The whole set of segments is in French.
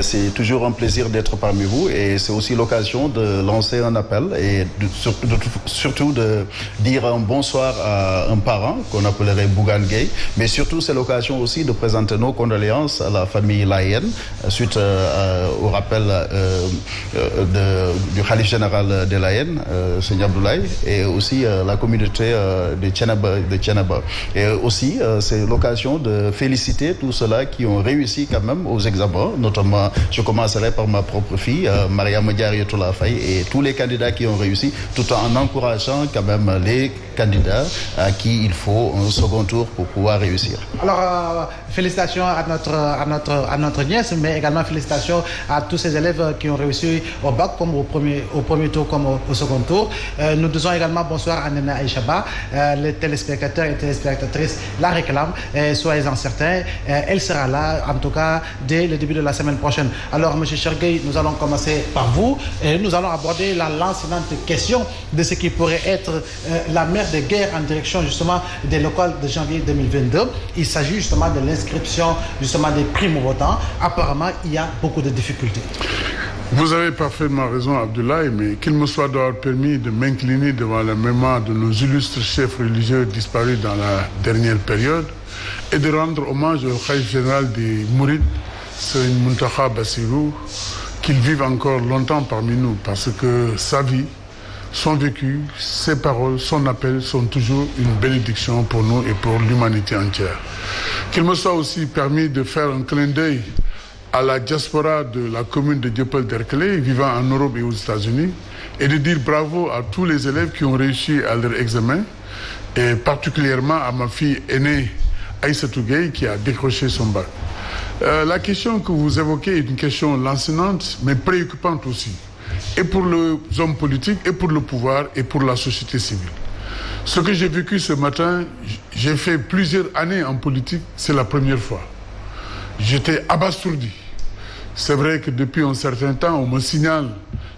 C'est toujours un plaisir d'être parmi vous et c'est aussi l'occasion de lancer un appel et surtout de dire un bonsoir à un parent qu'on appellerait Bougane Gueye, mais surtout c'est l'occasion aussi de présenter nos condoléances à la famille Layène suite au rappel du khalife général de Layène, Seigne Abdoulaye, et aussi la communauté de Thiénaba. Et aussi c'est l'occasion de féliciter tous ceux-là qui ont réussi quand même aux examens, notamment je commencerai par ma propre fille, Mariama Diarrietoula Faye, et tous les candidats qui ont réussi, tout en encourageant quand même les candidats à qui il faut un second tour pour pouvoir réussir. Alors, félicitations à notre nièce, mais également félicitations à tous ces élèves qui ont réussi au bac, comme au premier tour comme au second tour. Nous disons également bonsoir à Nena Aïchaba. Les téléspectateurs et téléspectatrices la réclament, soyez-en certains. Elle sera là, en tout cas, dès le début de la semaine prochaine. Alors, M. Chergueï, nous allons commencer par vous et nous allons aborder la lancinante question de ce qui pourrait être la mer de guerre en direction justement des locales de janvier 2022. Il s'agit justement de l'inscription justement des primo-votants. Apparemment, il y a beaucoup de difficultés. Vous avez parfaitement raison, Abdoulaye, mais qu'il me soit d'abord permis de m'incliner devant la mémoire de nos illustres chefs religieux disparus dans la dernière période et de rendre hommage au khalife général des Mourides, Serigne Mountakha Bassirou, qu'il vive encore longtemps parmi nous, parce que sa vie, son vécu, ses paroles, son appel sont toujours une bénédiction pour nous et pour l'humanité entière. Qu'il me soit aussi permis de faire un clin d'œil à la diaspora de la commune de Dieuppeul-Derklé, vivant en Europe et aux États-Unis, et de dire bravo à tous les élèves qui ont réussi à leur examen, et particulièrement à ma fille aînée, Aïssatou Gueye, qui a décroché son bac. La question que vous évoquez est une question lancinante, mais préoccupante aussi, et pour les hommes politiques, et pour le pouvoir, et pour la société civile. Ce que j'ai vécu ce matin, j'ai fait plusieurs années en politique, c'est la première fois. J'étais abasourdi. C'est vrai que depuis un certain temps, on me signale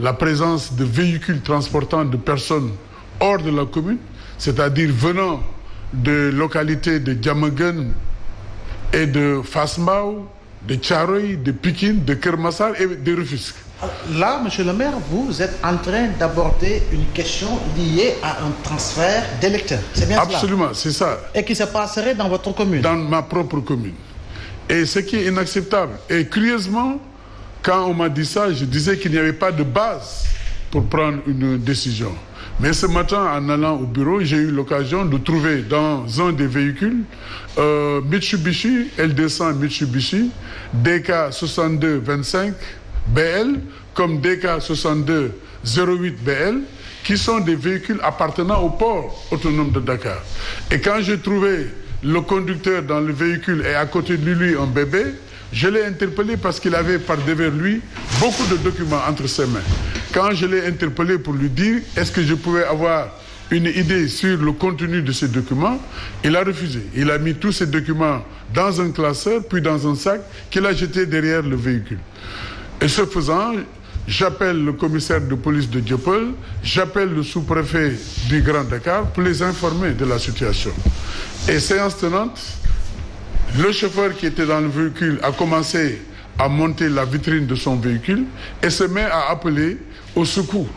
la présence de véhicules transportant de personnes hors de la commune, c'est-à-dire venant de localités de Diamaguène et de Fass Mbao, de Thiaroye, de Pikine, de Keur Massar et de Rufisque. Là, monsieur le maire, vous êtes en train d'aborder une question liée à un transfert d'électeurs. C'est bien cela? Absolument, c'est ça. Et qui se passerait dans votre commune? Dans ma propre commune. Et ce qui est inacceptable. Et curieusement, quand on m'a dit ça, je disais qu'il n'y avait pas de base pour prendre une décision. Mais ce matin, en allant au bureau, j'ai eu l'occasion de trouver dans un des véhicules Mitsubishi, L200 Mitsubishi, DK6225 BL, comme DK6208 BL, qui sont des véhicules appartenant au port autonome de Dakar. Et quand j'ai trouvé le conducteur dans le véhicule et à côté de lui un bébé, je l'ai interpellé parce qu'il avait par devers lui beaucoup de documents entre ses mains. Quand je l'ai interpellé pour lui dire est-ce que je pouvais avoir une idée sur le contenu de ces documents, il a refusé. Il a mis tous ces documents dans un classeur, puis dans un sac qu'il a jeté derrière le véhicule. Et ce faisant, j'appelle le commissaire de police de Dieuppeul, j'appelle le sous-préfet du Grand Dakar pour les informer de la situation. Et séance tenante, le chauffeur qui était dans le véhicule a commencé à monter la vitrine de son véhicule et se met à appeler au secours.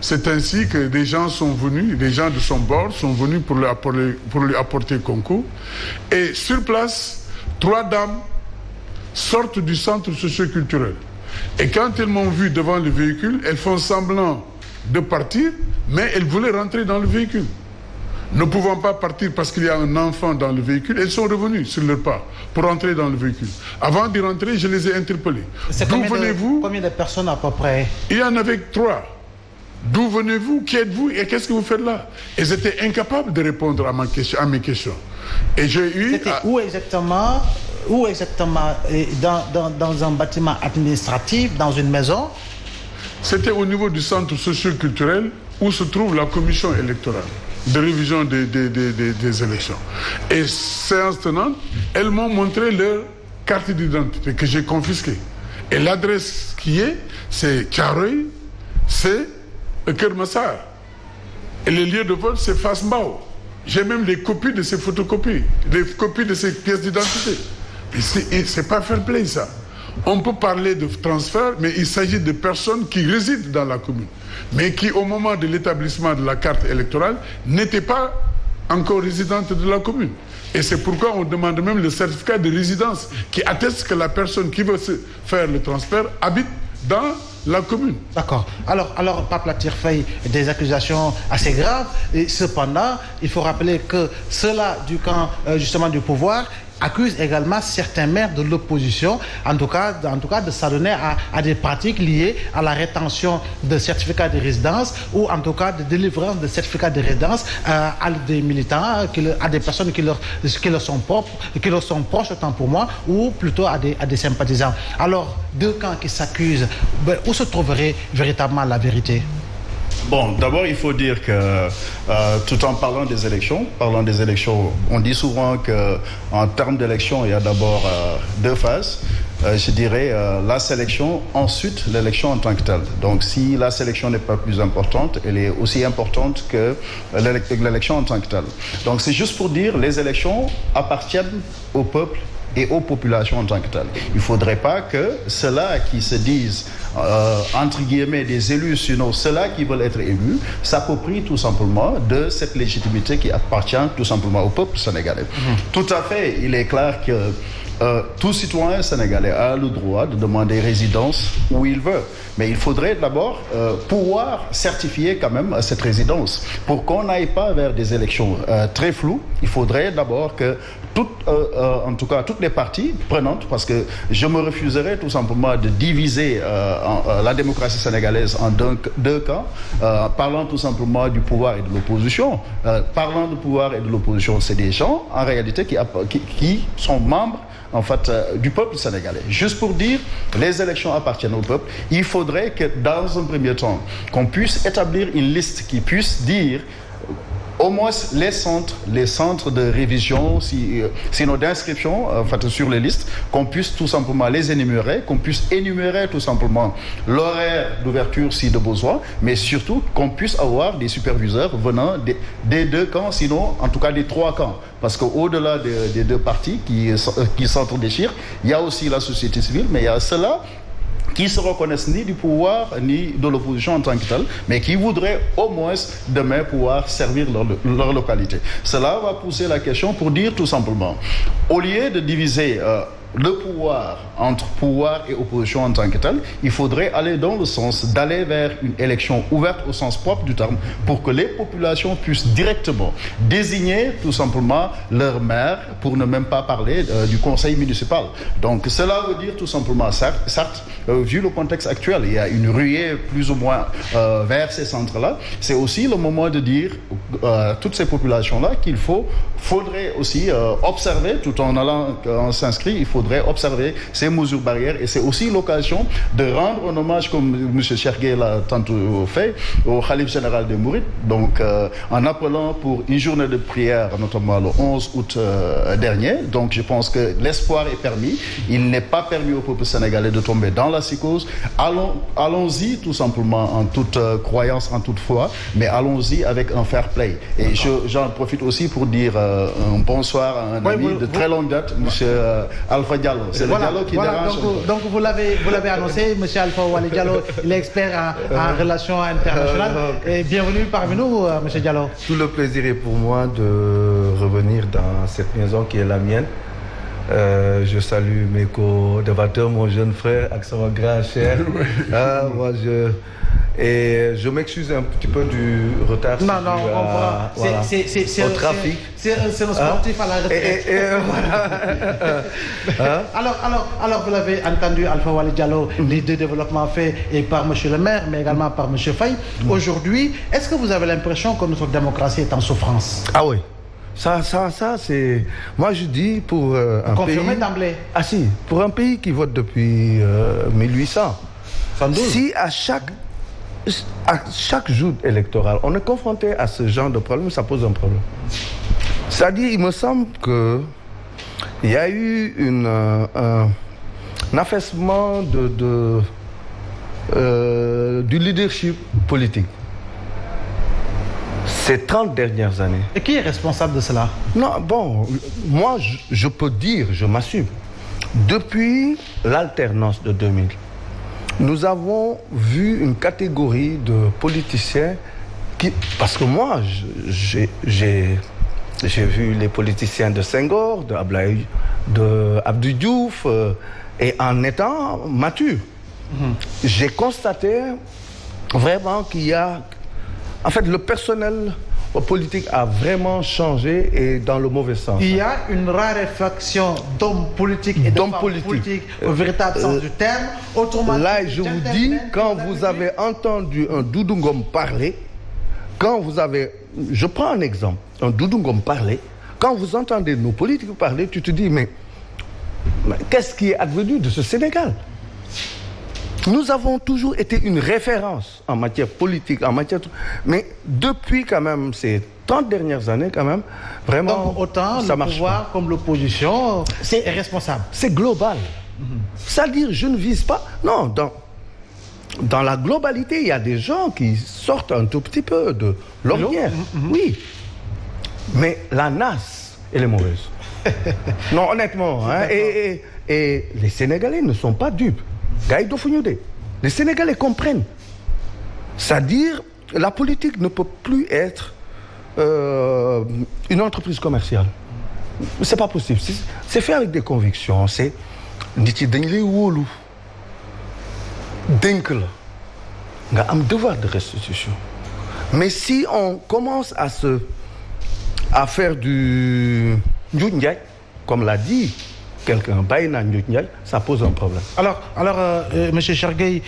C'est ainsi que des gens sont venus, des gens de son bord sont venus pour lui apporter concours. Et sur place, 3 dames sortent du centre socio-culturel. Et quand elles m'ont vu devant le véhicule, elles font semblant de partir, mais elles voulaient rentrer dans le véhicule. Ne pouvant pas partir parce qu'il y a un enfant dans le véhicule, elles sont revenues sur leur pas pour rentrer dans le véhicule. Avant d'y rentrer, je les ai interpellées. D'où venez-vous? Combien de personnes à peu près? Il y en avait 3. D'où venez-vous? Qui êtes-vous? Et qu'est-ce que vous faites là? Elles étaient incapables de répondre à mes questions. Et j'ai eu... C'était où exactement? Dans un bâtiment administratif, dans une maison? C'était au niveau du centre socio-culturel où se trouve la commission électorale de révision des élections. Et séance tenante, elles m'ont montré leur carte d'identité que j'ai confisquée. Et l'adresse qui est, c'est Thiaroye, c'est Keur Massar. Et le lieu de vote, c'est Fass Mbao. J'ai même des copies de ces photocopies, des copies de ces pièces d'identité. Et c'est pas fair play, ça. On peut parler de transfert, mais il s'agit de personnes qui résident dans la commune, mais qui, au moment de l'établissement de la carte électorale, n'étaient pas encore résidentes de la commune. Et c'est pourquoi on demande même le certificat de résidence qui atteste que la personne qui veut faire le transfert habite dans la commune. D'accord. Alors, Pape Latir Faye, des accusations assez graves. Et cependant, il faut rappeler que ceux-là du camp, justement, du pouvoir, accusent également certains maires de l'opposition, en tout cas de s'adonner à des pratiques liées à la rétention de certificats de résidence ou en tout cas de délivrance de certificats de résidence à des militants, à des personnes qui leur sont propres, qui leur sont proches, autant pour moi, ou plutôt à des sympathisants. Alors, deux camps qui s'accusent, où se trouverait véritablement la vérité? Bon, d'abord, il faut dire que tout en parlant des élections, on dit souvent qu'en termes d'élections, il y a d'abord deux phases. Je dirais la sélection, ensuite l'élection en tant que telle. Donc, si la sélection n'est pas plus importante, elle est aussi importante que l'élection en tant que telle. Donc, c'est juste pour dire les élections appartiennent au peuple et aux populations en tant que telles. Il ne faudrait pas que ceux-là qui se disent, entre guillemets, des élus, sinon ceux-là qui veulent être élus, s'approprient tout simplement de cette légitimité qui appartient tout simplement au peuple sénégalais. Tout à fait, il est clair que tout citoyen sénégalais a le droit de demander résidence où il veut. Mais il faudrait d'abord pouvoir certifier quand même cette résidence. Pour qu'on n'aille pas vers des élections très floues, il faudrait d'abord que en tout cas toutes les parties prenantes, parce que je me refuserais tout simplement de diviser la démocratie sénégalaise en deux camps, parlant tout simplement du pouvoir et de l'opposition. Parlant du pouvoir et de l'opposition, c'est des gens en réalité qui sont membres en fait du peuple sénégalais. Juste pour dire, les élections appartiennent au peuple. Il faudrait que dans un premier temps, qu'on puisse établir une liste qui puisse dire au moins les centres de révision, sinon d'inscription en fait, sur les listes, qu'on puisse tout simplement les énumérer, qu'on puisse énumérer tout simplement l'horaire d'ouverture si de besoin, mais surtout qu'on puisse avoir des superviseurs venant des deux camps, sinon en tout cas des trois camps. Parce qu'au-delà des deux partis qui s'entre-déchirent, il y a aussi la société civile, mais il y a ceux-là qui se reconnaissent ni du pouvoir ni de l'opposition en tant que telle, mais qui voudraient au moins demain pouvoir servir leur localité. Cela va pousser la question pour dire tout simplement, au lieu de diviser le pouvoir entre pouvoir et opposition en tant que tel, il faudrait aller dans le sens d'aller vers une élection ouverte au sens propre du terme pour que les populations puissent directement désigner tout simplement leur maire, pour ne même pas parler du conseil municipal. Donc cela veut dire tout simplement, certes, vu le contexte actuel, il y a une ruée plus ou moins vers ces centres-là. C'est aussi le moment de dire toutes ces populations-là qu'il faudrait aussi observer, tout en allant s'inscrire, il faudrait observer ces mesures barrières, et c'est aussi l'occasion de rendre un hommage, comme M. Chergué l'a tantôt fait, au Khalife général des Mourides, donc en appelant pour une journée de prière, notamment le 11 août dernier. Donc je pense que l'espoir est permis. Il n'est pas permis au peuple sénégalais de tomber dans la psychose. Allons-y tout simplement en toute croyance, en toute foi, mais allons-y avec un fair play. Et j'en profite aussi pour dire un bonsoir à un ami de très longue date, M. Alpha Diallo. C'est le Diallo qui dérange. Donc vous l'avez annoncé, M. Alpha Wali Diallo, il est expert en relations internationales. Et bienvenue parmi nous, M. Diallo. Tout le plaisir est pour moi de revenir dans cette maison qui est la mienne. Je salue mes co-débatteurs, mon jeune frère, Axel Grand cher. Et je m'excuse un petit peu du retard. Non, on voit. C'est au trafic. C'est nos sportifs à la retraite. Alors, vous l'avez entendu, Alpha Wali Diallo, les deux développements faits et par M. le maire, mais également par M. Faye. Aujourd'hui, est-ce que vous avez l'impression que notre démocratie est en souffrance? Ah oui. Ça, c'est... Moi, je dis pour un confirmé pays... d'emblée. Ah si, pour un pays qui vote depuis 1800. 112. Si à chaque jour électoral, on est confronté à ce genre de problème, ça pose un problème. C'est-à-dire, il me semble qu'il y a eu un affaissement du leadership politique ces 30 dernières années. Et qui est responsable de cela? Non, bon, moi, je peux dire, je m'assume. depuis l'alternance de 2000, nous avons vu une catégorie de politiciens qui... Parce que moi, j'ai vu les politiciens de Senghor, de Abdou Diouf, et en étant mature, j'ai constaté vraiment qu'il y a... En fait, le personnel politique a vraiment changé et dans le mauvais sens. Il y a une raréfaction d'hommes politiques et de femmes politiques au véritable sens du terme. Autrement là, dit, je vous dis, quand vous avez entendu un Doudou Ngom parler, quand vous avez... Je prends un exemple, un Doudou Ngom parler, quand vous entendez nos politiques parler, tu te dis, mais qu'est-ce qui est advenu de ce Sénégal? Nous avons toujours été une référence en matière politique, en matière... Mais depuis quand même ces 30 dernières années, quand même, vraiment, donc, autant ça le marche pouvoir pas. comme l'opposition, c'est responsable. C'est global. C'est-à-dire, je ne vise pas... Non, dans la globalité, il y a des gens qui sortent un tout petit peu de l'ordinaire. Oui. Mais la nasse, elle est mauvaise. Non, honnêtement. Hein, et les Sénégalais ne sont pas dupes. Les Sénégalais comprennent. C'est-à-dire, la politique ne peut plus être une entreprise commerciale. C'est pas possible. C'est fait avec des convictions. C'est un devoir de restitution. Mais si on commence à faire du comme l'a dit quelqu'un, ça pose un problème. Alors, M. Chergueï,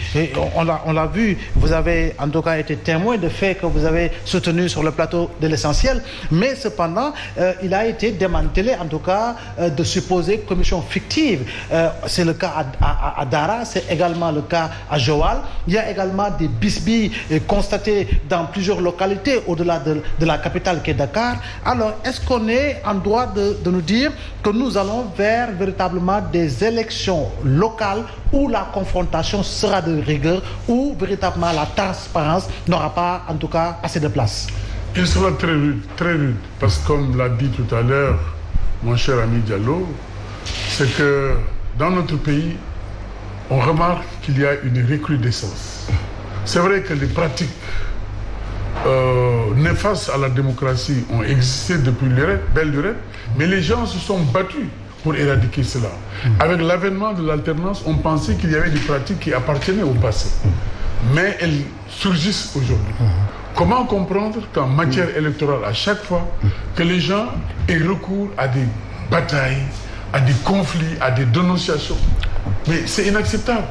on l'a vu, vous avez en tout cas été témoin de faits que vous avez soutenus sur le plateau de l'Essentiel, mais cependant, il a été démantelé, en tout cas, de supposées commissions fictives. C'est le cas à Dara, c'est également le cas à Joal. Il y a également des bisbilles constatés dans plusieurs localités au-delà de la capitale qui est Dakar. Alors, est-ce qu'on est en droit de nous dire que nous allons vers véritablement des élections locales où la confrontation sera de rigueur, où véritablement la transparence n'aura pas, en tout cas, assez de place? Il sera très rude, parce que comme l'a dit tout à l'heure mon cher ami Diallo, c'est que dans notre pays, on remarque qu'il y a une recrudescence. C'est vrai que les pratiques néfastes à la démocratie ont existé depuis belle lurette, mais les gens se sont battus pour éradiquer cela. Avec l'avènement de l'alternance, on pensait qu'il y avait des pratiques qui appartenaient au passé. Mais elles surgissent aujourd'hui. Comment comprendre qu'en matière électorale, à chaque fois, que les gens aient recours à des batailles, à des conflits, à des dénonciations? Mais c'est inacceptable.